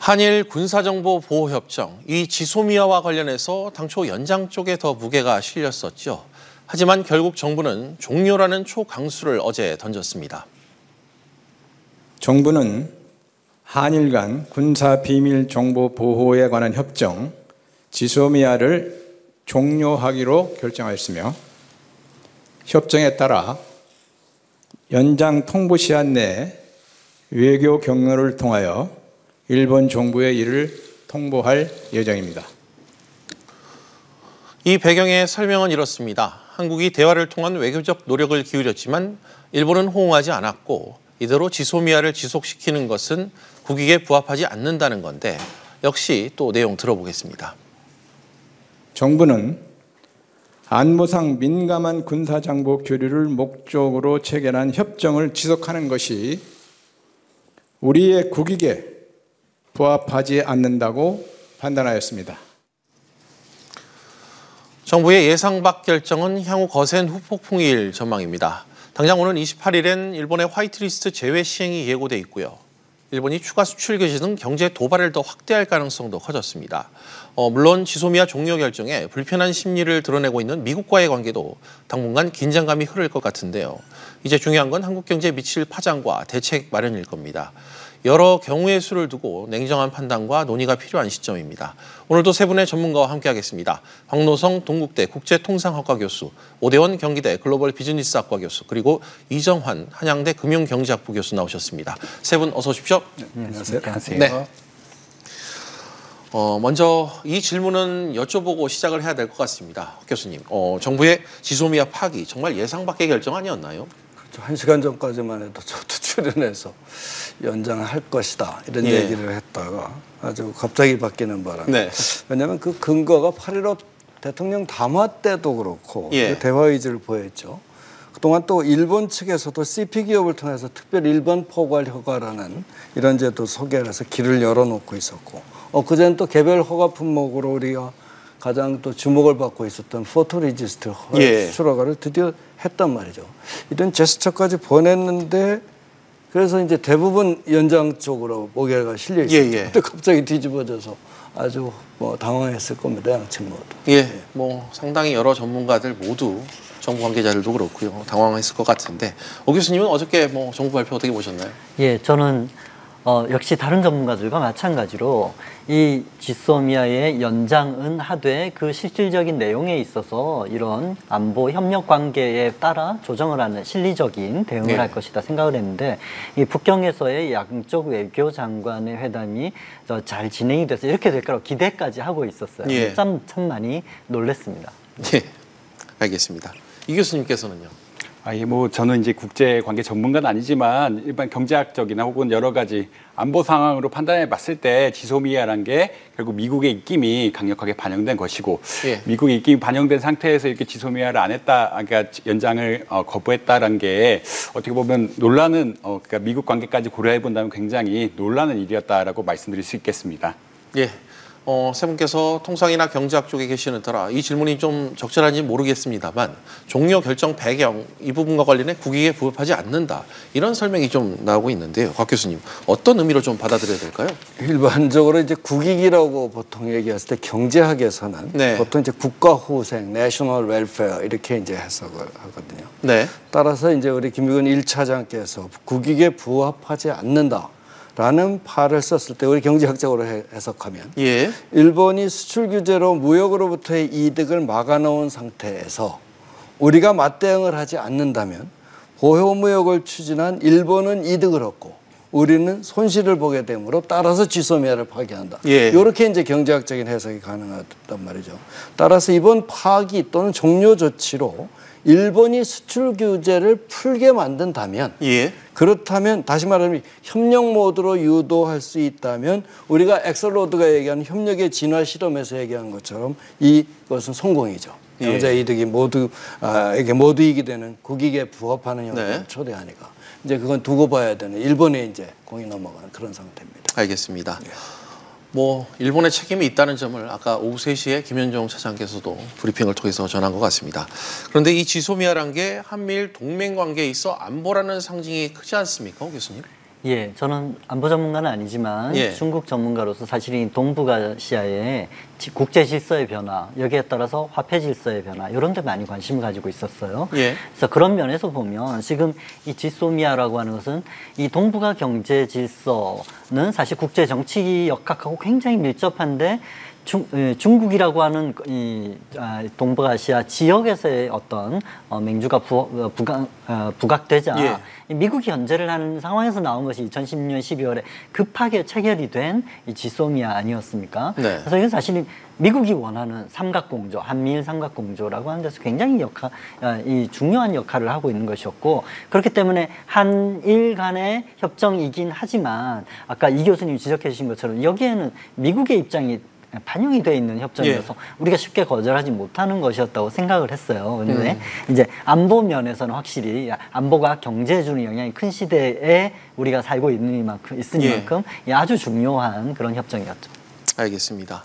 한일 군사정보보호협정, 이 지소미아와 관련해서 당초 연장 쪽에 더 무게가 실렸었죠. 하지만 결국 정부는 종료라는 초강수를 어제 던졌습니다. 정부는 한일 간 군사비밀정보보호에 관한 협정, 지소미아를 종료하기로 결정하였으며 협정에 따라 연장 통보 시한 내에 외교 경로를 통하여 일본 정부에 이를 통보할 예정입니다. 이 배경의 설명은 이렇습니다. 한국이 대화를 통한 외교적 노력을 기울였지만 일본은 호응하지 않았고 이대로 지소미아를 지속시키는 것은 국익에 부합하지 않는다는 건데 역시 또 내용 들어보겠습니다. 정부는 안보상 민감한 군사정보 교류를 목적으로 체결한 협정을 지속하는 것이 우리의 국익에 부합하지 않는다고 판단하였습니다. 정부의 예상 밖 결정은 향후 거센 후폭풍일 전망입니다. 당장 오는 28일엔 일본의 화이트리스트 제외 시행이 예고돼 있고요. 일본이 추가 수출 규제 등 경제 도발을 더 확대할 가능성도 커졌습니다. 물론 지소미아 종료 결정에 불편한 심리를 드러내고 있는 미국과의 관계도 당분간 긴장감이 흐를 것 같은데요. 이제 중요한 건 한국 경제에 미칠 파장과 대책 마련일 겁니다. 여러 경우의 수를 두고 냉정한 판단과 논의가 필요한 시점입니다. 오늘도 세 분의 전문가와 함께하겠습니다. 박노성 동국대 국제통상학과 교수, 오대원 경기대 글로벌 비즈니스학과 교수, 그리고 이정환 한양대 금융경제학부 교수 나오셨습니다. 세 분 어서 오십시오. 안녕하세요. 네. 먼저 이 질문은 여쭤보고 시작을 해야 될 것 같습니다. 박 교수님, 정부의 지소미아 파기 정말 예상 밖의 결정 아니었나요? 그렇죠. 1시간 전까지만 해도 저도 출연해서 연장할 것이다 이런 얘기를 했다가 아주 갑자기 바뀌는 바람에 왜냐하면 그 근거가 8.15 대통령 담화 때도 그렇고 대화 의지를 보였죠. 그동안 또 일본 측에서도 CP 기업을 통해서 특별 일본 포괄 허가라는 이런 제도 소개를 해서 길을 열어놓고 있었고 그전엔 또 개별 허가 품목으로 우리가 가장 또 주목을 받고 있었던 포토리지스트 수출 허가를 드디어 했단 말이죠. 이런 제스처까지 보냈는데 그래서 이제 대부분 연장 쪽으로 목요가 실려 있었죠. 근데 갑자기 뒤집어져서 아주 당황했을 겁니다. 양측 모두. 뭐 상당히 여러 전문가들 모두 정부 관계자들도 그렇고요. 당황했을 것 같은데 오 교수님은 어저께 정부 발표 어떻게 보셨나요? 저는 역시 다른 전문가들과 마찬가지로 이 지소미아의 연장은 하되 그 실질적인 내용에 있어서 이런 안보 협력 관계에 따라 조정을 하는 실리적인 대응을 할 것이다 생각을 했는데 이 북경에서의 양쪽 외교 장관의 회담이 잘 진행이 돼서 이렇게 될 거라고 기대까지 하고 있었어요. 참 많이 놀랐습니다. 알겠습니다. 이 교수님께서는요? 저는 이제 국제 관계 전문가는 아니지만 일반 경제학적이나 혹은 여러 가지 안보 상황으로 판단해 봤을 때 지소미아라는 게 결국 미국의 입김이 강력하게 반영된 것이고 미국의 입김이 반영된 상태에서 이렇게 지소미아를 안 했다, 그러니까 연장을 거부했다라는 게 어떻게 보면 논란은 그러니까 미국 관계까지 고려해 본다면 굉장히 논란은 일이었다라고 말씀드릴 수 있겠습니다. 세 분께서 통상이나 경제학 쪽에 계시는 터라 이 질문이 좀 적절한지 모르겠습니다만 종료 결정 배경 이 부분과 관련해 국익에 부합하지 않는다 이런 설명이 좀 나오고 있는데요. 박 교수님 어떤 의미로 좀 받아들여야 될까요? 일반적으로 이제 국익이라고 보통 얘기했을 때 경제학에서는 보통 이제 국가 후생, 내셔널 웰페어 이렇게 이제 해석을 하거든요. 따라서 이제 우리 김익은 1차장께서 국익에 부합하지 않는다. 라는 파를 썼을 때 우리 경제학적으로 해석하면 일본이 수출 규제로 무역으로부터의 이득을 막아놓은 상태에서 우리가 맞대응을 하지 않는다면 보호무역을 추진한 일본은 이득을 얻고 우리는 손실을 보게 되므로 따라서 지소미아를 파기한다. 이렇게 이제 경제학적인 해석이 가능하단 말이죠. 따라서 이번 파기 또는 종료 조치로 일본이 수출 규제를 풀게 만든다면 그렇다면 다시 말하면 협력 모드로 유도할 수 있다면 우리가 엑설로드가 얘기하는 협력의 진화 실험에서 얘기한 것처럼 이것은 성공이죠. 양자 이득이 모두에게 모두 이익이 되는 국익에 부합하는 형태를 초래하니까 이제 그건 두고 봐야 되는 일본에 이제 공이 넘어가는 그런 상태입니다. 알겠습니다. 일본의 책임이 있다는 점을 아까 오후 3시에 김현종 차장께서도 브리핑을 통해서 전한 것 같습니다. 그런데 이 지소미아란 게 한미일 동맹 관계에 있어 안보라는 상징이 크지 않습니까, 교수님? 예, 저는 안보 전문가는 아니지만 예. 중국 전문가로서 사실 이 동북아시아의 국제 질서의 변화, 여기에 따라서 화폐 질서의 변화 이런 데 많이 관심을 가지고 있었어요. 예. 그래서 그런 면에서 보면 지금 이 지소미아라고 하는 것은 이 동북아 경제 질서는 사실 국제 정치 역학하고 굉장히 밀접한데 중국이라고 하는 동북아시아 지역에서의 어떤 맹주가 부각되자 예. 미국이 견제를 하는 상황에서 나온 것이 2016년 12월에 급하게 체결이 된 이 지소미아 아니었습니까? 네. 그래서 이건 사실 미국이 원하는 삼각공조, 한미일 삼각공조라고 하는 데서 굉장히 이 중요한 역할을 하고 있는 것이었고 그렇기 때문에 한일 간의 협정이긴 하지만 아까 이 교수님이 지적해 주신 것처럼 여기에는 미국의 입장이 반영이 되어 있는 협정이어서 예. 우리가 쉽게 거절하지 못하는 것이었다고 생각을 했어요. 그런데 이제 안보 면에서는 확실히 안보가 경제에 주는 영향이 큰 시대에 우리가 살고 있으니만큼 예. 아주 중요한 그런 협정이었죠. 알겠습니다.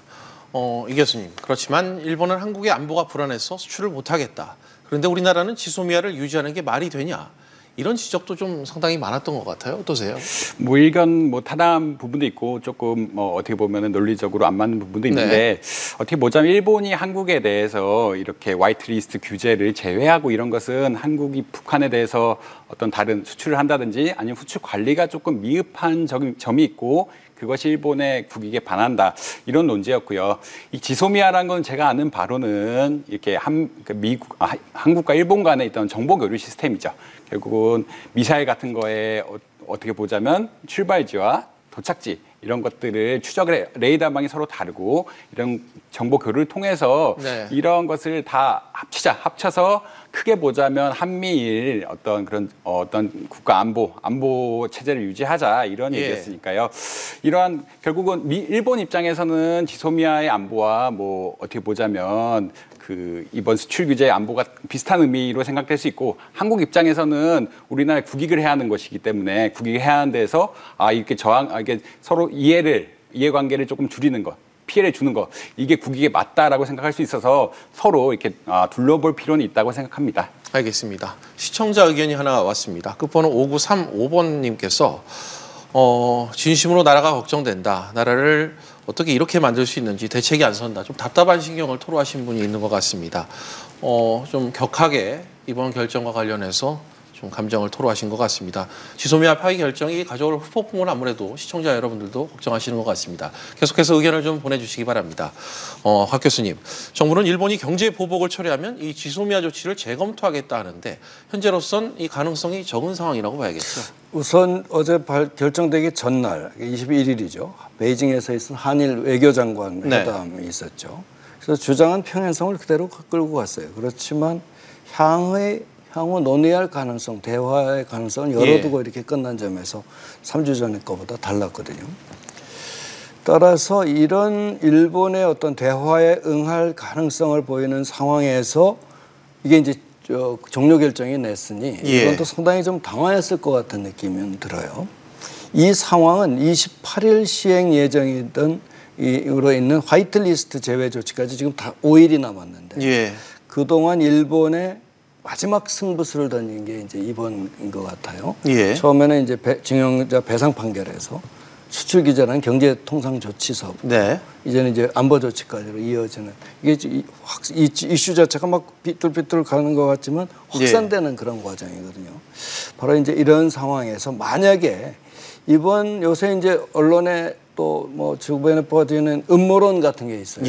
이 교수님, 그렇지만 일본은 한국의 안보가 불안해서 수출을 못하겠다. 그런데 우리나라는 지소미아를 유지하는 게 말이 되냐? 이런 지적도 좀 상당히 많았던 것 같아요. 어떠세요? 뭐 일견 타당한 부분도 있고 조금 어떻게 보면은 논리적으로 안 맞는 부분도 있는데 어떻게 보자면 일본이 한국에 대해서 이렇게 화이트리스트 규제를 제외하고 이런 것은 한국이 북한에 대해서 어떤 다른 수출을 한다든지 아니면 수출 관리가 조금 미흡한 점이 있고 그것이 일본의 국익에 반한다 이런 논지였고요. 이 지소미아라는 건 제가 아는 바로는 이렇게 한국과 일본 간에 있던 정보 교류 시스템이죠. 결국은 미사일 같은 거에 어떻게 보자면 출발지와 도착지 이런 것들을 레이더망이 서로 다르고 이런 정보 교류를 통해서 이런 것을 다 합쳐서 크게 보자면 한미일 어떤 국가 안보 체제를 유지하자 이런 얘기였으니까요. 이러한 결국은 일본 입장에서는 지소미아의 안보와 어떻게 보자면 이번 수출 규제의 안보가 비슷한 의미로 생각될 수 있고 한국 입장에서는 우리나라의 국익을 해야 하는 것이기 때문에 국익을 해야 하는 데서 이렇게 이게 서로 이해관계를 조금 줄이는 것, 피해를 주는 것 이게 국익에 맞다라고 생각할 수 있어서 서로 이렇게 둘러볼 필요는 있다고 생각합니다. 알겠습니다. 시청자 의견이 하나 왔습니다. 끝번호 5935번님께서 진심으로 나라가 걱정된다. 나라를 어떻게 이렇게 만들 수 있는지 대책이 안 선다. 좀 답답한 신경을 토로하신 분이 있는 것 같습니다. 좀 격하게 이번 결정과 관련해서 좀 감정을 토로하신 것 같습니다. 지소미아 파기 결정이 가져올 후폭풍을 아무래도 시청자 여러분들도 걱정하시는 것 같습니다. 계속해서 의견을 좀 보내주시기 바랍니다. 박 교수님, 정부는 일본이 경제 보복을 처리하면 이 지소미아 조치를 재검토하겠다 하는데 현재로선 이 가능성이 적은 상황이라고 봐야겠죠. 우선 어제 결정되기 전날 21일이죠. 베이징에서 있은 한일 외교장관 회담이 있었죠. 그래서 주장한 평행성을 그대로 끌고 갔어요. 그렇지만 향후 논의할 가능성, 대화의 가능성을 열어두고 이렇게 끝난 점에서 3주 전에 거보다 달랐거든요. 따라서 이런 일본의 어떤 대화에 응할 가능성을 보이는 상황에서 이게 이제 종료 결정이 냈으니 이건 또 상당히 좀 당황했을 것 같은 느낌이 들어요. 이 상황은 28일 시행 예정이던 으로 있는 화이트리스트 제외 조치까지 지금 다 5일이 남았는데 그동안 일본의 마지막 승부수를 던진 게 이제 이번인 것 같아요. 처음에는 이제 징용자 배상 판결에서 수출 규제라는 경제통상조치서 이제는 이제 안보 조치까지로 이어지는 이게 이슈 자체가 막 삐뚤삐뚤 가는 것 같지만 확산되는 그런 과정이거든요. 바로 이제 이런 상황에서 만약에 이번 요새 이제 언론에 또 뭐 주변에 퍼지는 음모론 같은 게 있어요.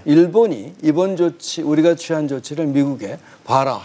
일본이 이번 조치 우리가 취한 조치를 미국에 봐라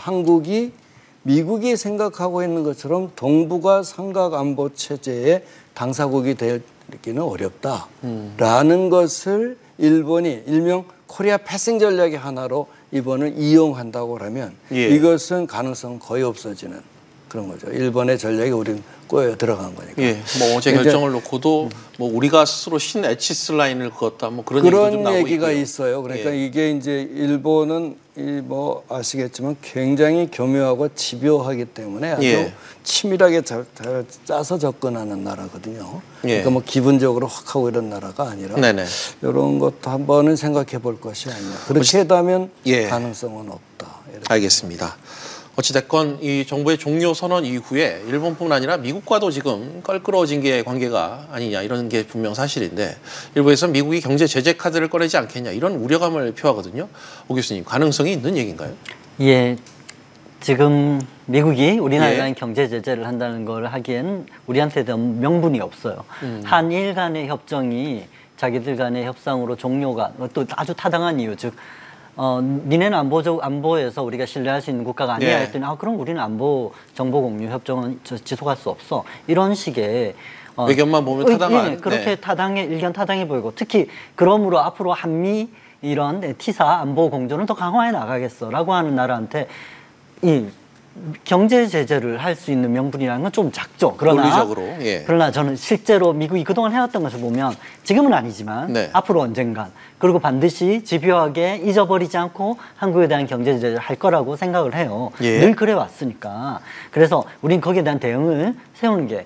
미국이 생각하고 있는 것처럼 동북아 삼각 안보 체제의 당사국이 되기는 어렵다라는 것을 일본이 일명 코리아 패싱 전략의 하나로 이번을 이용한다고 하면 이것은 가능성 거의 없어지는 그런 거죠. 일본의 전략이 우리는 꼬여 들어간 거니까. 뭐 어제 결정을 놓고도 뭐 우리가 스스로 신에치스 라인을 그었다 뭐 그런 얘기도 좀 나오고 얘기가 있고요. 있어요. 그러니까 이게 이제 일본은 뭐 아시겠지만 굉장히 교묘하고 집요하기 때문에 아주 치밀하게 짜서 접근하는 나라거든요. 그러니까 뭐 기분적으로 확 하고 이런 나라가 아니라 이런 것도 한번은 생각해 볼 것이 아니냐. 그렇게 한다면 가능성은 없다. 알겠습니다. 어찌됐건 이 정부의 종료 선언 이후에 일본뿐 아니라 미국과도 지금 껄끄러워진 게 관계가 아니냐 이런 게 분명 사실인데 일부에서 미국이 경제 제재 카드를 꺼내지 않겠냐 이런 우려감을 표하거든요. 오 교수님 가능성이 있는 얘기인가요? 예. 지금 미국이 우리나라에 경제 제재를 한다는 걸 하기엔 우리한테 대한 명분이 없어요. 한일 간의 협정이 자기들 간의 협상으로 종료가 또 아주 타당한 이유, 즉 니네는 안보에서 우리가 신뢰할 수 있는 국가가 아니야 했더니 그럼 우리는 안보 정보 공유 협정은 지속할 수 없어. 이런 식의 의견만 보면 타당한. 예, 그렇게 일견 타당해 보이고 특히 그러므로 앞으로 한미 이런 T사 안보 공조는 더 강화해 나가겠어라고 하는 나라한테 이 경제 제재를 할 수 있는 명분이라는 건 좀 작죠. 논리적으로. 그러나 저는 실제로 미국이 그동안 해왔던 것을 보면 지금은 아니지만 앞으로 언젠간 그리고 반드시 집요하게 잊어버리지 않고 한국에 대한 경제 제재를 할 거라고 생각을 해요. 늘 그래 왔으니까. 그래서 우린 거기에 대한 대응을 세우는 게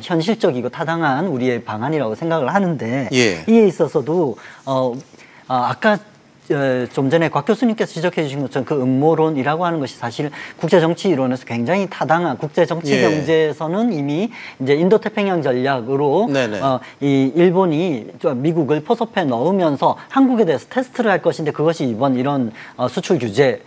현실적이고 타당한 우리의 방안이라고 생각을 하는데 이에 있어서도 아까 좀 전에 곽 교수님께서 지적해 주신 것처럼 그 음모론이라고 하는 것이 사실 국제정치 이론에서 굉장히 타당한 국제정치 경제에서는 이미 이제 인도태평양 전략으로 이 일본이 미국을 포섭해 넣으면서 한국에 대해서 테스트를 할 것인데 그것이 이번 이런 수출 규제에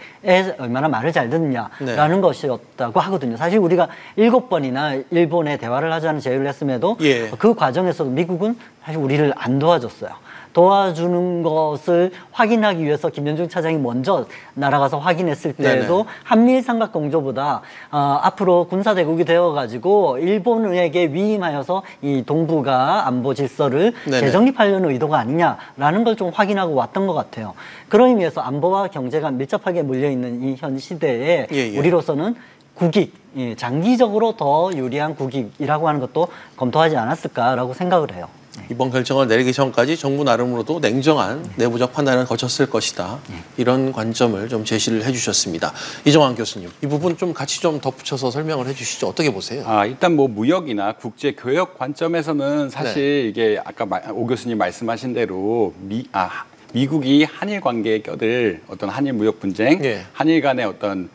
얼마나 말을 잘 듣느냐라는 것이었다고 하거든요. 사실 우리가 7번이나 일본에 대화를 하자는 제의를 했음에도 그 과정에서도 미국은 사실 우리를 안 도와줬어요. 도와주는 것을 확인하기 위해서 김현중 차장이 먼저 날아가서 확인했을 때에도 한미일 삼각공조보다 앞으로 군사대국이 되어가지고 일본에게 위임하여서 이 동북아 안보 질서를 재정립하려는 의도가 아니냐라는 걸 좀 확인하고 왔던 것 같아요. 그런 의미에서 안보와 경제가 밀접하게 물려있는 이 현 시대에 우리로서는 국익, 장기적으로 더 유리한 국익이라고 하는 것도 검토하지 않았을까라고 생각을 해요. 이번 결정을 내리기 전까지 정부 나름으로도 냉정한 내부적 판단을 거쳤을 것이다. 이런 관점을 좀 제시를 해주셨습니다. 이정환 교수님, 이 부분 좀 같이 좀 덧붙여서 설명을 해주시죠. 어떻게 보세요? 일단 뭐 무역이나 국제 교역 관점에서는 사실 이게 아까 오 교수님 말씀하신 대로 미국이 한일 관계에 껴들 어떤 한일 무역 분쟁, 한일 간의 어떤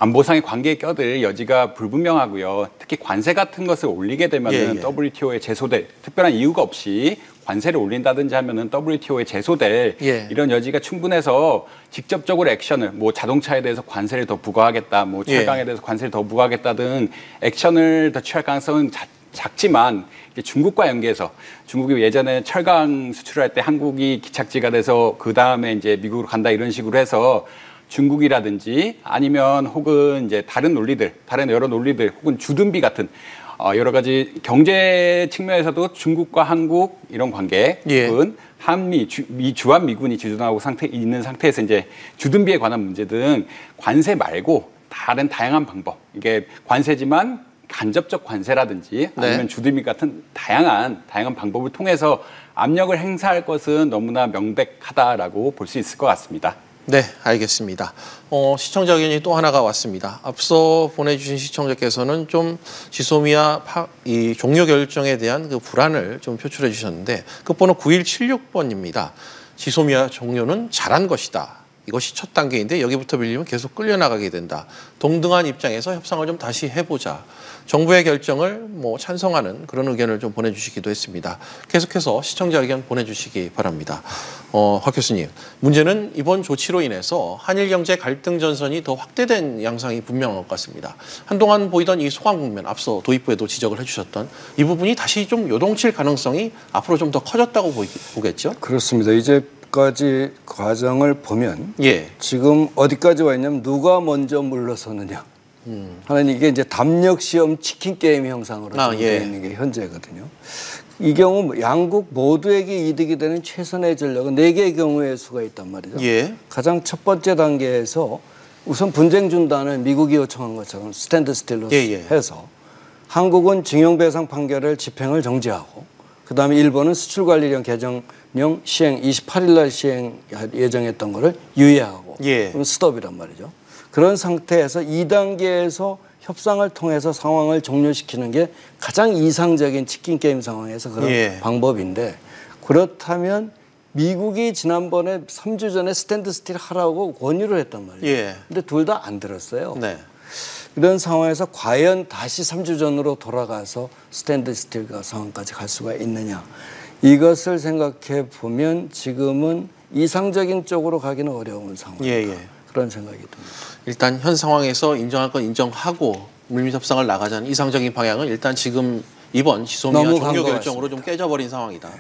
안보상의 관계에 껴들 여지가 불분명하고요. 특히 관세 같은 것을 올리게 되면은 WTO에 제소될 특별한 이유가 없이 관세를 올린다든지 하면은 WTO에 제소될 이런 여지가 충분해서 직접적으로 액션을 뭐 자동차에 대해서 관세를 더 부과하겠다, 뭐 철강에 대해서 관세를 더 부과하겠다 등 액션을 더 취할 가능성은 작지만 중국과 연계해서 중국이 예전에 철강 수출할 때 한국이 기착지가 돼서 그 다음에 이제 미국으로 간다 이런 식으로 해서 중국이라든지 아니면 혹은 이제 다른 여러 논리들 혹은 주둔비 같은 여러 가지 경제 측면에서도 중국과 한국 이런 관계 혹은 한미 주한 미군이 주둔하고 있는 상태에서 이제 주둔비에 관한 문제 등 관세 말고 다른 다양한 방법 이게 관세지만 간접적 관세라든지 아니면 주둔비 같은 다양한 방법을 통해서 압력을 행사할 것은 너무나 명백하다라고 볼 수 있을 것 같습니다. 네, 알겠습니다. 시청자 의견이 또 하나가 왔습니다. 앞서 보내주신 시청자께서는 좀 지소미아 이 종료 결정에 대한 그 불안을 좀 표출해 주셨는데 끝번호 9176번입니다. 지소미아 종료는 잘한 것이다. 이것이 첫 단계인데 여기부터 밀리면 계속 끌려나가게 된다. 동등한 입장에서 협상을 좀 다시 해보자. 정부의 결정을 찬성하는 그런 의견을 좀 보내주시기도 했습니다. 계속해서 시청자 의견 보내주시기 바랍니다. 곽 교수님, 문제는 이번 조치로 인해서 한일 경제 갈등 전선이 더 확대된 양상이 분명한 것 같습니다. 한동안 보이던 이 소강 국면, 앞서 도입부에도 지적을 해주셨던 이 부분이 다시 좀 요동칠 가능성이 앞으로 좀 더 커졌다고 보겠죠? 그렇습니다. 이제까지 과정을 보면 지금 어디까지 와 있냐면 누가 먼저 물러서느냐. 하는 이게 이제 담력 시험 치킨 게임 형상으로 되어 있는 게 현재거든요. 이 경우 양국 모두에게 이득이 되는 최선의 전략은 4개의 경우의 수가 있단 말이죠. 가장 첫 번째 단계에서 우선 분쟁 중단을 미국이 요청한 것처럼 스탠드 스틸로 해서 한국은 징용배상 판결을 집행을 정지하고 그다음에 일본은 수출관리령 개정령 시행 28일 날 시행 예정했던 거를 유예하고 그럼 스톱이란 말이죠. 그런 상태에서 2단계에서 협상을 통해서 상황을 종료시키는 게 가장 이상적인 치킨 게임 상황에서 그런 방법인데 그렇다면 미국이 지난번에 3주 전에 스탠드 스틸 하라고 권유를 했단 말이에요. 예. 근데 둘 다 안 들었어요. 네. 이런 상황에서 과연 다시 3주 전으로 돌아가서 스탠드 스틸 상황까지 갈 수가 있느냐. 이것을 생각해 보면 지금은 이상적인 쪽으로 가기는 어려운 상황이다. 그런 생각이 듭니다. 일단 현 상황에서 인정할 건 인정하고 물밑 협상을 나가자는 이상적인 방향은 일단 지금 이번 지소미아 종료 결정으로 좀 깨져버린 상황이다.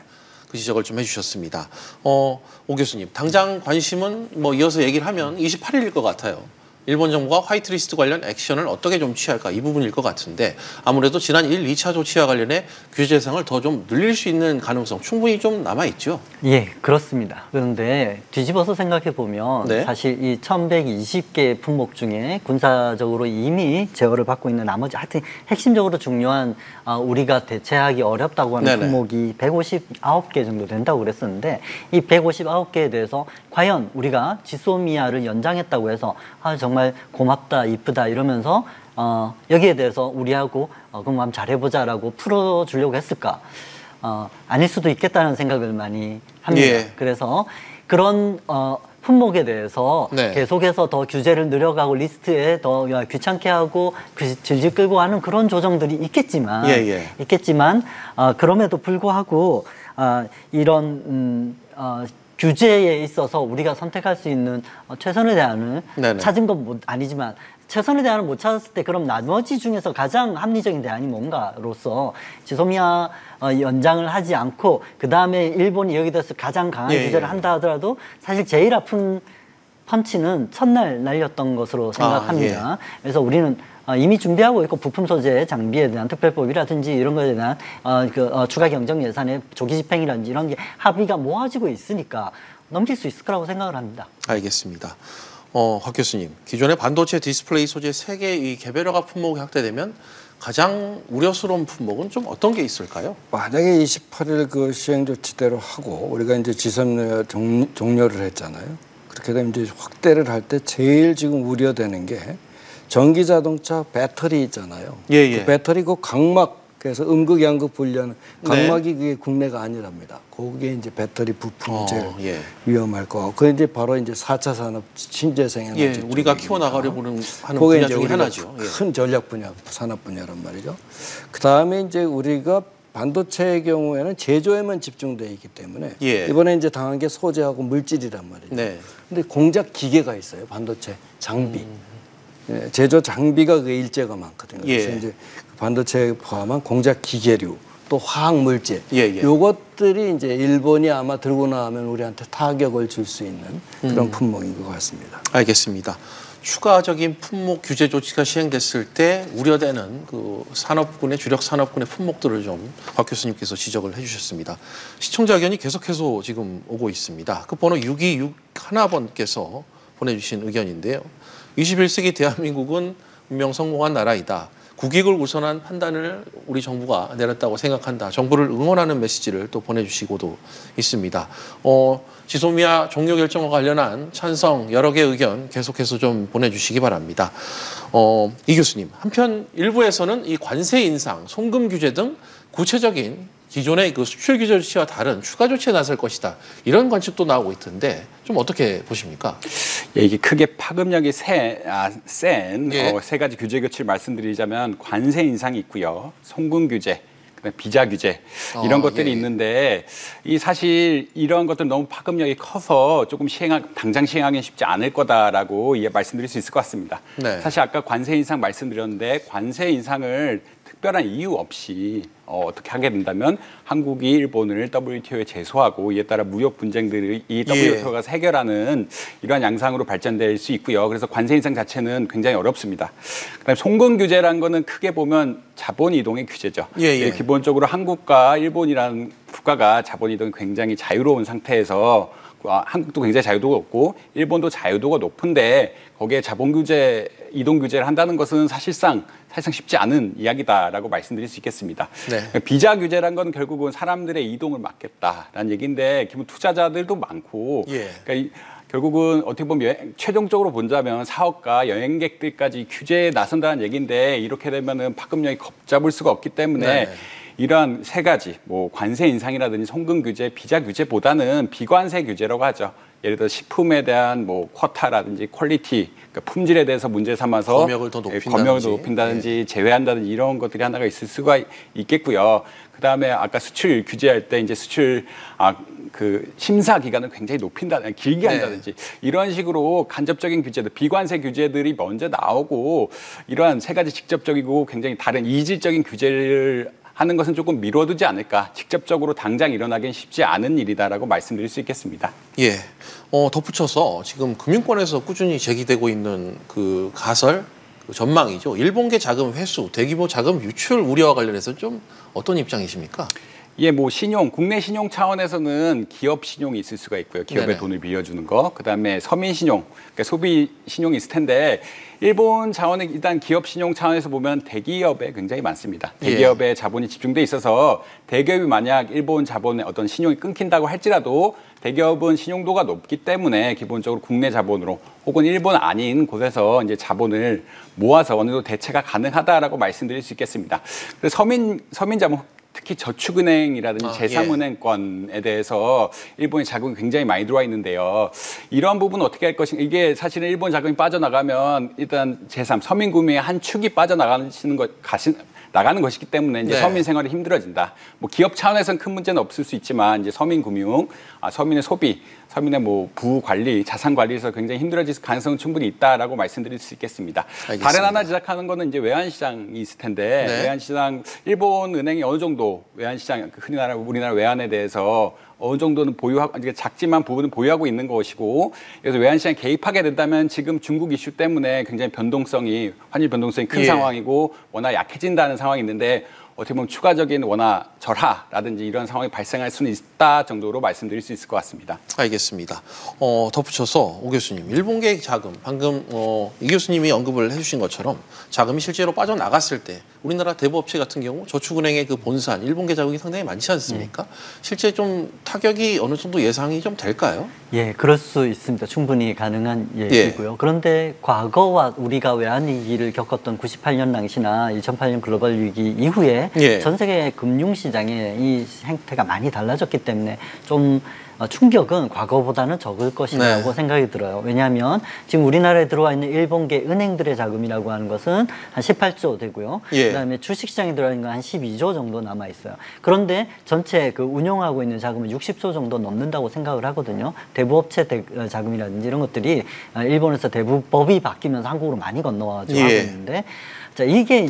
그 지적을 좀 해주셨습니다. 오 교수님, 당장 관심은 뭐 이어서 얘기를 하면 28일일 것 같아요. 일본 정부가 화이트리스트 관련 액션을 어떻게 좀 취할까 이 부분일 것 같은데 아무래도 지난 1, 2차 조치와 관련해 규제 대상을 더 좀 늘릴 수 있는 가능성 충분히 좀 남아있죠? 예, 그렇습니다. 그런데 뒤집어서 생각해 보면 네. 사실 이 1120개 품목 중에 군사적으로 이미 제어를 받고 있는 나머지 하여튼 핵심적으로 중요한 우리가 대체하기 어렵다고 하는 네네. 품목이 159개 정도 된다고 그랬었는데 이 159개에 대해서 과연 우리가 지소미아를 연장했다고 해서 정말 고맙다, 이쁘다 이러면서 여기에 대해서 우리하고 그럼 한번 잘해보자라고 풀어주려고 했을까? 아닐 수도 있겠다는 생각을 많이 합니다. 예. 그래서 그런 품목에 대해서 네. 계속해서 더 규제를 늘려가고 리스트에 더 귀찮게 하고 질질 끌고 하는 그런 조정들이 있겠지만, 그럼에도 불구하고 이런 규제에 있어서 우리가 선택할 수 있는 최선의 대안을 네네. 찾은 건 아니지만 최선의 대안을 못 찾았을 때 그럼 나머지 중에서 가장 합리적인 대안이 뭔가로서 지소미아 연장을 하지 않고 그 다음에 일본이 여기 대해서 가장 강한 규제를 한다 하더라도 사실 제일 아픈 펀치는 첫날 날렸던 것으로 생각합니다. 그래서 우리는 이미 준비하고 있고 부품 소재 장비에 대한 특별법이라든지 이런 거에 대한 추가 경정 예산의 조기 집행이라든지 이런 게 합의가 모아지고 있으니까 넘길 수 있을 거라고 생각을 합니다. 알겠습니다. 곽 교수님, 기존의 반도체 디스플레이 소재 3개 이 개별화가 품목이 확대되면 가장 우려스러운 품목은 좀 어떤 게 있을까요? 만약에 28일 그 시행 조치대로 하고 우리가 이제 지소미아 종료를 했잖아요. 그렇게 되면 이제 확대를 할 때 제일 지금 우려되는 게 전기 자동차 배터리 있잖아요. 그 배터리 그 각막에서 음극, 양극 분리하는 각막이 그게 국내가 아니랍니다. 거기에 이제 배터리 부품이 제일 위험할 거고. 그 이제 바로 이제 4차 산업 신재생 에너지. 우리가 키워나가려고는 하는 분야 중에 하나죠. 큰 전략 분야, 산업 분야란 말이죠. 그 다음에 이제 우리가 반도체의 경우에는 제조에만 집중돼 있기 때문에 이번에 이제 당한 게 소재하고 물질이란 말이죠. 근데 공작 기계가 있어요. 반도체 장비. 제조 장비가 그 일제가 많거든요. 그래서 이제 반도체에 포함한 공작 기계류 또 화학 물질 요것들이 이제 일본이 아마 들고 나오면 우리한테 타격을 줄 수 있는 그런 품목인 것 같습니다. 알겠습니다. 추가적인 품목 규제 조치가 시행됐을 때 우려되는 그 산업군의 주력 산업군의 품목들을 좀 곽 교수님께서 지적을 해주셨습니다. 시청자 의견이 계속해서 지금 오고 있습니다. 그 번호 6261번께서 보내주신 의견인데요. 21세기 대한민국은 분명 성공한 나라이다. 국익을 우선한 판단을 우리 정부가 내렸다고 생각한다. 정부를 응원하는 메시지를 또 보내주시고도 있습니다. 지소미아 종료 결정과 관련한 찬성 여러 개의 의견 계속해서 좀 보내주시기 바랍니다. 이 교수님, 한편 일부에서는 이 관세 인상, 송금 규제 등 구체적인 기존의 그 수출 규제 조치와 다른 추가 조치에 나설 것이다. 이런 관측도 나오고 있던데 좀 어떻게 보십니까? 이게 크게 파급력이 센 세 가지 규제 조치를 말씀드리자면 관세 인상이 있고요. 송금 규제, 그다음에 비자 규제 이런 것들이 있는데 이 사실 이런 것들 너무 파급력이 커서 조금 당장 시행하기는 쉽지 않을 거다라고 말씀드릴 수 있을 것 같습니다. 사실 아까 관세 인상 말씀드렸는데 관세 인상을 특별한 이유 없이 어떻게 하게 된다면 한국이 일본을 WTO에 제소하고 이에 따라 무역 분쟁들이 이 WTO가 해결하는 이러한 양상으로 발전될 수 있고요. 그래서 관세 인상 자체는 굉장히 어렵습니다. 그다음에 송금 규제라는 거는 크게 보면 자본 이동의 규제죠. 기본적으로 한국과 일본이라는 국가가 자본 이동이 굉장히 자유로운 상태에서 한국도 굉장히 자유도가 높고 일본도 자유도가 높은데 거기에 자본 규제, 이동 규제를 한다는 것은 사실상 쉽지 않은 이야기다라고 말씀드릴 수 있겠습니다. 비자 규제란 건 결국은 사람들의 이동을 막겠다라는 얘기인데 기본 투자자들도 많고 그러니까 결국은 어떻게 보면 최종적으로 본다면 사업가, 여행객들까지 규제에 나선다는 얘기인데 이렇게 되면은 파급력이 걷잡을 수가 없기 때문에 이러한 세 가지 뭐 관세 인상이라든지 송금 규제, 비자 규제보다는 비관세 규제라고 하죠. 예를 들어 식품에 대한 뭐 쿼타라든지 퀄리티, 그러니까 품질에 대해서 문제 삼아서 검역을 더 높인다든지 제외한다든지 이런 것들이 하나가 있을 수가 있겠고요. 그다음에 아까 수출 규제할 때 이제 수출 그 심사 기간을 굉장히 길게 한다든지 이런 식으로 간접적인 규제들, 비관세 규제들이 먼저 나오고 이러한 세 가지 직접적이고 굉장히 다른 이질적인 규제를 하는 것은 조금 미뤄두지 않을까. 직접적으로 당장 일어나긴 쉽지 않은 일이다라고 말씀드릴 수 있겠습니다. 예. 덧붙여서 지금 금융권에서 꾸준히 제기되고 있는 그 가설, 그 전망이죠. 일본계 자금 회수, 대규모 자금 유출 우려와 관련해서 좀 어떤 입장이십니까? 예, 뭐 국내 신용 차원에서는 기업 신용이 있을 수가 있고요. 기업의 돈을 빌려주는 거. 그다음에 서민 신용, 그러니까 소비 신용이 있을 텐데 일본 차원의 일단 기업 신용 차원에서 보면 대기업에 굉장히 많습니다. 대기업에 자본이 집중돼 있어서 대기업이 만약 일본 자본의 어떤 신용이 끊긴다고 할지라도 대기업은 신용도가 높기 때문에 기본적으로 국내 자본으로 혹은 일본 아닌 곳에서 이제 자본을 모아서 어느 정도 대체가 가능하다라고 말씀드릴 수 있겠습니다. 그래서 서민 자본 특히 저축은행이라든지 제3은행권에 대해서 일본의 자금이 굉장히 많이 들어와 있는데요. 이러한 부분은 어떻게 할 것인가. 이게 사실은 일본 자금이 빠져나가면 일단 서민금융의 한 축이 빠져나가는 것이기 때문에 이제 서민 생활이 힘들어진다. 뭐 기업 차원에서는 큰 문제는 없을 수 있지만 이제 서민금융, 서민의 소비, 서민의 뭐 부관리, 자산 관리에서 굉장히 힘들어질 가능성은 충분히 있다라고 말씀드릴 수 있겠습니다. 알겠습니다. 다른 하나 지적하는 거는 이제 외환시장이 있을 텐데 외환시장 일본 은행이 어느 정도 외환시장 흔히 우리나라 외환에 대해서 어느 정도는 작지만 부분은 보유하고 있는 것이고 그래서 외환시장에 개입하게 된다면 지금 중국 이슈 때문에 굉장히 환율 변동성이 큰 상황이고 워낙 약해진다는 상황이 있는데 어떻게 보면 추가적인 원화 절하라든지 이런 상황이 발생할 수는 있다 정도로 말씀드릴 수 있을 것 같습니다. 알겠습니다. 덧붙여서 오 교수님, 일본계 자금 방금 이 교수님이 언급을 해주신 것처럼 자금이 실제로 빠져나갔을 때 우리나라 대부업체 같은 경우 저축은행의 그 본산 일본계 자금이 상당히 많지 않습니까? 실제 좀 타격이 어느 정도 예상이 좀 될까요? 예, 그럴 수 있습니다. 충분히 가능한 얘기고요. 그런데 과거와 우리가 외환위기를 겪었던 98년 당시나 2008년 글로벌 위기 이후에 전 세계 금융시장의 이 행태가 많이 달라졌기 때문에 좀 충격은 과거보다는 적을 것이라고 생각이 들어요. 왜냐하면 지금 우리나라에 들어와 있는 일본계 은행들의 자금이라고 하는 것은 한 18조 되고요. 그다음에 주식시장에 들어와 있는 건 한 12조 정도 남아 있어요. 그런데 전체 그 운용하고 있는 자금은 60조 정도 넘는다고 생각을 하거든요. 대부업체 자금이라든지 이런 것들이 일본에서 대부법이 바뀌면서 한국으로 많이 건너와가지고 하고 있는데 자, 이게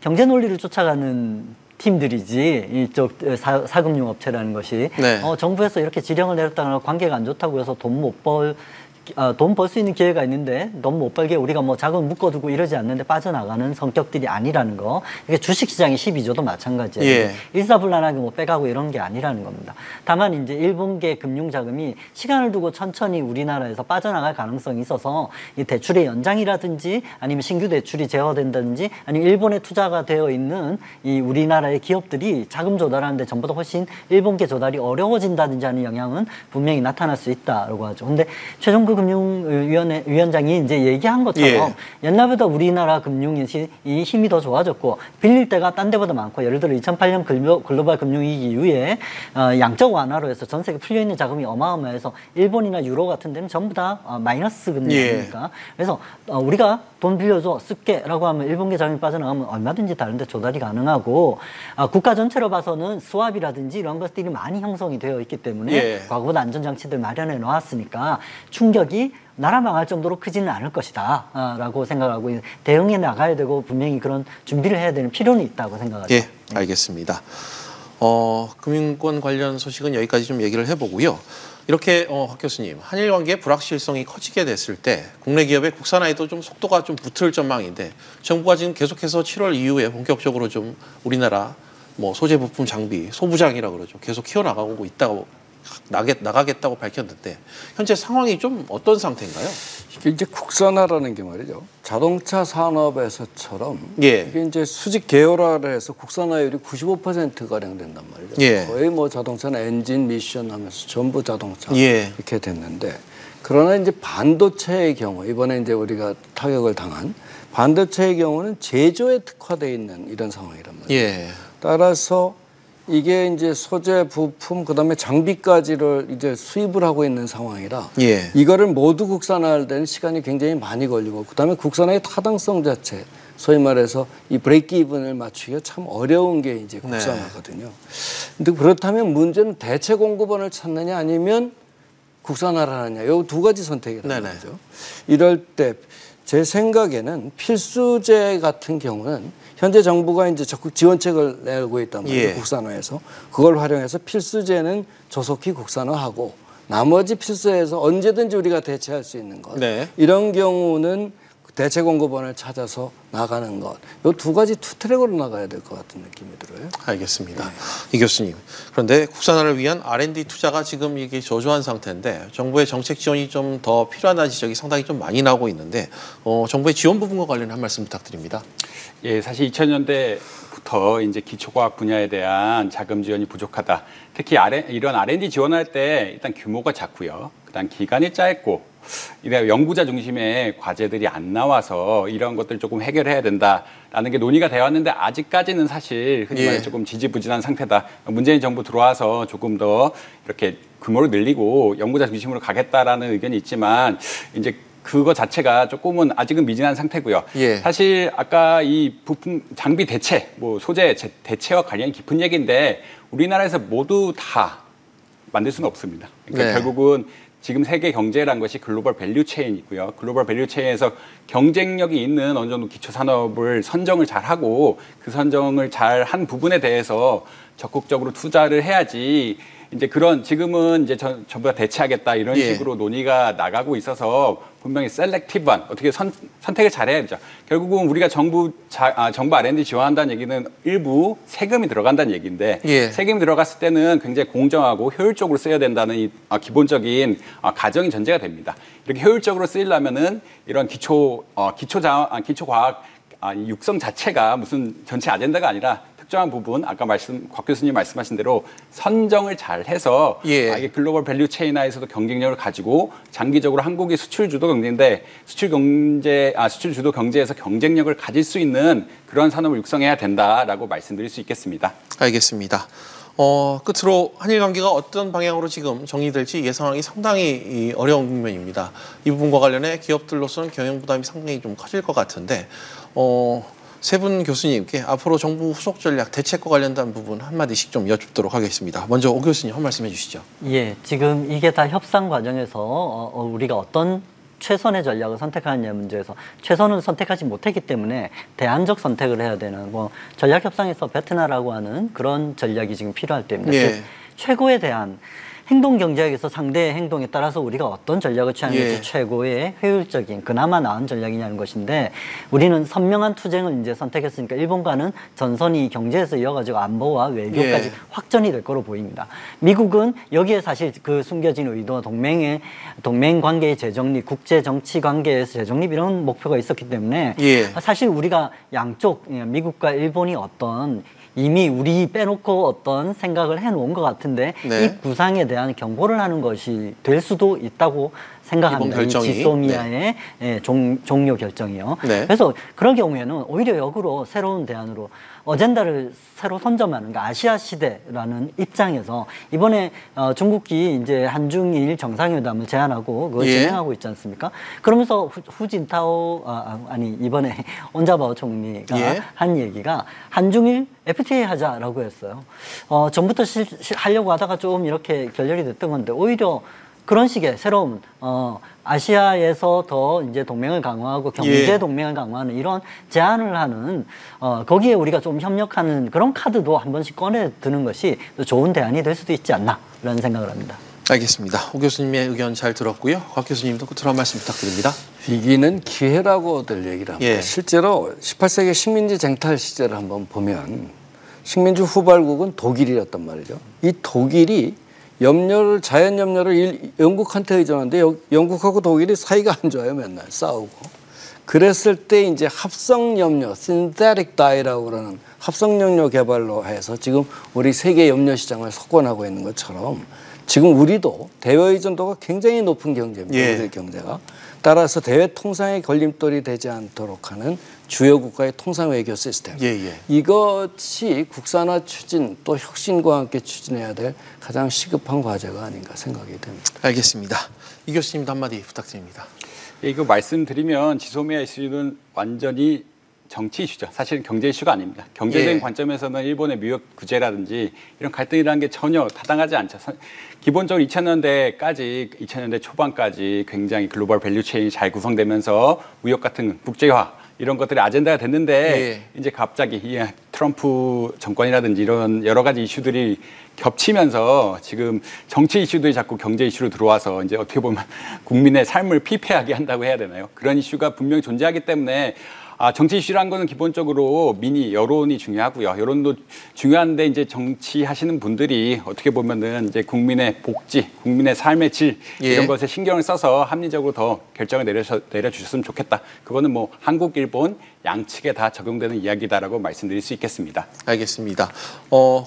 경제 논리를 쫓아가는 팀들이지 이쪽 사금융 업체라는 것이 정부에서 이렇게 지령을 내렸다가 관계가 안 좋다고 해서 돈 벌 수 있는 기회가 있는데 돈 못 벌게 우리가 뭐 자금 묶어두고 이러지 않는데 빠져나가는 성격들이 아니라는 거. 이게 주식시장이 12조도 마찬가지예요. 일사불란하게 뭐 빼가고 이런 게 아니라는 겁니다. 다만 이제 일본계 금융자금이 시간을 두고 천천히 우리나라에서 빠져나갈 가능성이 있어서 이 대출의 연장이라든지 아니면 신규 대출이 제어된다든지 아니면 일본에 투자가 되어 있는 이 우리나라의 기업들이 자금 조달하는데 전보다 훨씬 일본계 조달이 어려워진다든지 하는 영향은 분명히 나타날 수 있다고 하죠. 근데 최종국 금융위원장이 이제 얘기한 것처럼 옛날보다 우리나라 금융이 힘이 더 좋아졌고 빌릴 때가 딴 데보다 많고 예를 들어 2008년 글로벌 금융위기 이후에 양적 완화로 해서 전 세계 풀려있는 자금이 어마어마해서 일본이나 유로 같은 데는 전부 다 마이너스 금리니까 그래서 우리가 돈 빌려줘 쓸게라고 하면 일본계 자금이 빠져나가면 얼마든지 다른 데 조달이 가능하고 국가 전체로 봐서는 스왑이라든지 이런 것들이 많이 형성이 되어 있기 때문에 과거보다 안전장치들 마련해 놓았으니까 충격이 나라 망할 정도로 크지는 않을 것이다 라고 생각하고 대응해 나가야 되고 분명히 그런 준비를 해야 되는 필요는 있다고 생각하죠. 예, 알겠습니다. 금융권 관련 소식은 여기까지 좀 얘기를 해보고요. 이렇게 박 교수님, 한일 관계의 불확실성이 커지게 됐을 때 국내 기업의 국산화에도 좀 속도가 좀 붙을 전망인데 정부가 지금 계속해서 7월 이후에 본격적으로 좀 우리나라 뭐 소재 부품 장비, 소부장이라고 그러죠. 계속 키워나가고 있다고 나가겠다고 밝혔는데 현재 상황이 좀 어떤 상태인가요? 이게 이제 국산화라는 게 말이죠. 자동차 산업에서처럼 이게 이제 수직 계열화를 해서 국산화율이 95%가량 된단 말이죠. 거의 뭐 자동차는 엔진, 미션 하면서 전부 자동차 이렇게 됐는데 그러나 이제 반도체의 경우 이번에 이제 우리가 타격을 당한 반도체의 경우는 제조에 특화되어 있는 이런 상황이란 말이에요. 따라서 이게 이제 소재, 부품, 그다음에 장비까지를 이제 수입을 하고 있는 상황이라 예. 이거를 모두 국산화할 때는 시간이 굉장히 많이 걸리고 그다음에 국산화의 타당성 자체, 소위 말해서 이 브레이크 이븐을 맞추기가 참 어려운 게 이제 국산화거든요. 근데 그렇다면 문제는 대체 공급원을 찾느냐 아니면 국산화를 하느냐, 이 두 가지 선택이라는 거죠. 이럴 때 제 생각에는 필수재 같은 경우는 현재 정부가 이제 적극 지원책을 내고 있단 말이에요. 국산화해서 그걸 활용해서 필수재는 조속히 국산화하고 나머지 필수재에서 언제든지 우리가 대체할 수 있는 것. 이런 경우는 대체 공급원을 찾아서 나가는 것. 이 두 가지 투 트랙으로 나가야 될 것 같은 느낌이 들어요. 알겠습니다. 이 교수님. 그런데 국산화를 위한 R&D 투자가 지금 이게 저조한 상태인데 정부의 정책 지원이 좀 더 필요하다는 지적이 상당히 좀 많이 나오고 있는데 정부의 지원 부분과 관련한 한 말씀 부탁드립니다. 예, 사실 2000년대부터 이제 기초과학 분야에 대한 자금 지원이 부족하다. 특히 이런 R&D 지원할 때 일단 규모가 작고요. 그다음 기간이 짧고 연구자 중심의 과제들이 안 나와서 이런 것들 조금 해결해야 된다라는 게 논의가 되어 왔는데 아직까지는 사실 흔히 말해 조금 지지부진한 상태다. 문재인 정부 들어와서 조금 더 이렇게 규모를 늘리고 연구자 중심으로 가겠다라는 의견이 있지만 이제 그거 자체가 조금은 아직은 미진한 상태고요. 사실 아까 이 부품 장비 대체, 뭐 소재 대체와 관련이 깊은 얘기인데 우리나라에서 모두 다 만들 수는 없습니다. 그러니까 결국은 지금 세계 경제란 것이 글로벌 밸류 체인이고요. 글로벌 밸류 체인에서 경쟁력이 있는 어느 정도 기초 산업을 선정을 잘 하고 그 선정을 잘 한 부분에 대해서 적극적으로 투자를 해야지. 이제 그런 지금은 이제 전부 다 대체하겠다 이런 식으로 논의가 나가고 있어서 분명히 셀렉티브한 어떻게 선택을 잘해야 되죠. 결국은 우리가 정부 R&D 지원한다는 얘기는 일부 세금이 들어간다는 얘기인데 세금이 들어갔을 때는 굉장히 공정하고 효율적으로 쓰여야 된다는 이 기본적인 가정이 전제가 됩니다. 이렇게 효율적으로 쓰이려면은 이런 기초과학 육성 자체가 무슨 전체 아젠다가 아니라 특정한 부분, 아까 곽 교수님 말씀하신 대로 선정을 잘 해서 이게 글로벌 밸류 체인화에서도 경쟁력을 가지고 장기적으로 한국이 수출주도 경제인데 수출주도 경제에서 경쟁력을 가질 수 있는 그런 산업을 육성해야 된다라고 말씀드릴 수 있겠습니다. 알겠습니다. 끝으로 한일 관계가 어떤 방향으로 지금 정리될지 예상하기 상당히 어려운 국면입니다. 이 부분과 관련해 기업들로서는 경영 부담이 상당히 좀 커질 것 같은데 세 분 교수님께 앞으로 정부 후속 전략 대책과 관련된 부분 한마디씩 좀 여쭙도록 하겠습니다. 먼저 오 교수님 한 말씀 해주시죠. 예, 지금 이게 다 협상 과정에서 우리가 어떤 최선의 전략을 선택하느냐 문제에서 최선을 선택하지 못했기 때문에 대안적 선택을 해야 되는 전략 협상에서 베트나라고 하는 그런 전략이 지금 필요할 때입니다. 즉, 최고의 대안. 행동 경제학에서 상대의 행동에 따라서 우리가 어떤 전략을 취하는 것이 최고의 효율적인 그나마 나은 전략이냐는 것인데 우리는 선명한 투쟁을 이제 선택했으니까 일본과는 전선이 경제에서 이어가지고 안보와 외교까지 확전이 될 거로 보입니다. 미국은 여기에 사실 그 숨겨진 의도 동맹 관계의 재정립, 국제 정치 관계에서 재정립 이런 목표가 있었기 때문에 사실 우리가 양쪽 미국과 일본이 어떤 이미 우리 빼놓고 어떤 생각을 해놓은 것 같은데 이 구상에 대한 경고를 하는 것이 될 수도 있다고 생각합니다. 이 지소미아의 종료 결정이요. 그래서 그런 경우에는 오히려 역으로 새로운 대안으로 어젠다를 새로 선점하는 아시아 시대라는 입장에서 이번에 중국이 이제 한중일 정상회담을 제안하고 그걸 진행하고 있지 않습니까? 그러면서 후진타오 이번에 온자바오 총리가 한 얘기가 한중일 FTA 하자라고 했어요. 전부터 하려고 하다가 좀 이렇게 결렬이 됐던 건데 오히려 그런 식의 새로운 아시아에서 더 이제 동맹을 강화하고 경제 동맹을 강화하는 이런 제안을 하는 거기에 우리가 좀 협력하는 그런 카드도 한 번씩 꺼내 드는 것이 또 좋은 대안이 될 수도 있지 않나 이런 생각을 합니다. 알겠습니다. 오 교수님의 의견 잘 들었고요. 곽 교수님도 끝으로 한 말씀 부탁드립니다. 위기는 기회라고들 얘기를 합니다. 실제로 18세기 식민지 쟁탈 시절을 한번 보면 식민지 후발국은 독일이었단 말이죠. 이 독일이 자연 염료를 영국한테 의존하는데 영국하고 독일이 사이가 안 좋아요. 맨날 싸우고. 그랬을 때 이제 합성 염료, synthetic dye라고 그러는 합성연료 개발로 해서 지금 우리 세계 염료 시장을 석권하고 있는 것처럼 지금 우리도 대외 의존도가 굉장히 높은 경제입니다. 예. 우리 경제가. 따라서 대외 통상의 걸림돌이 되지 않도록 하는 주요 국가의 통상 외교 시스템. 이것이 국산화 추진 또 혁신과 함께 추진해야 될 가장 시급한 과제가 아닌가 생각이 됩니다. 알겠습니다. 이 교수님도 한마디 부탁드립니다. 이거 말씀드리면 지소미아 이슈는 완전히 정치 이슈죠. 사실은 경제 이슈가 아닙니다. 경제적인 관점에서는 일본의 무역 규제라든지 이런 갈등이라는 게 전혀 타당하지 않죠. 기본적으로 2000년대 초반까지 굉장히 글로벌 밸류체인이 잘 구성되면서 무역 같은 국제화 이런 것들이 아젠다가 됐는데 이제 갑자기 트럼프 정권이라든지 이런 여러 가지 이슈들이 겹치면서 지금 정치 이슈들이 자꾸 경제 이슈로 들어와서 이제 어떻게 보면 국민의 삶을 피폐하게 한다고 해야 되나요? 그런 이슈가 분명히 존재하기 때문에 정치 이슈라는 거는 기본적으로 민의, 여론이 중요하고요. 여론도 중요한데 이제 정치하시는 분들이 어떻게 보면은 이제 국민의 복지, 국민의 삶의 질 이런 것에 신경을 써서 합리적으로 더 결정을 내려주셨으면 좋겠다. 그거는 뭐 한국, 일본 양측에 다 적용되는 이야기다라고 말씀드릴 수 있겠습니다. 알겠습니다.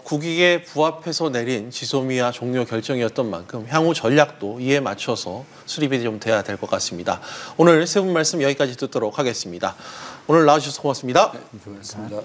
국익에 부합해서 내린 지소미아 종료 결정이었던 만큼 향후 전략도 이에 맞춰서 수립이 좀 돼야 될 것 같습니다. 오늘 세 분 말씀 여기까지 듣도록 하겠습니다. 오늘 나와주셔서 고맙습니다. 네, 수고하셨습니다.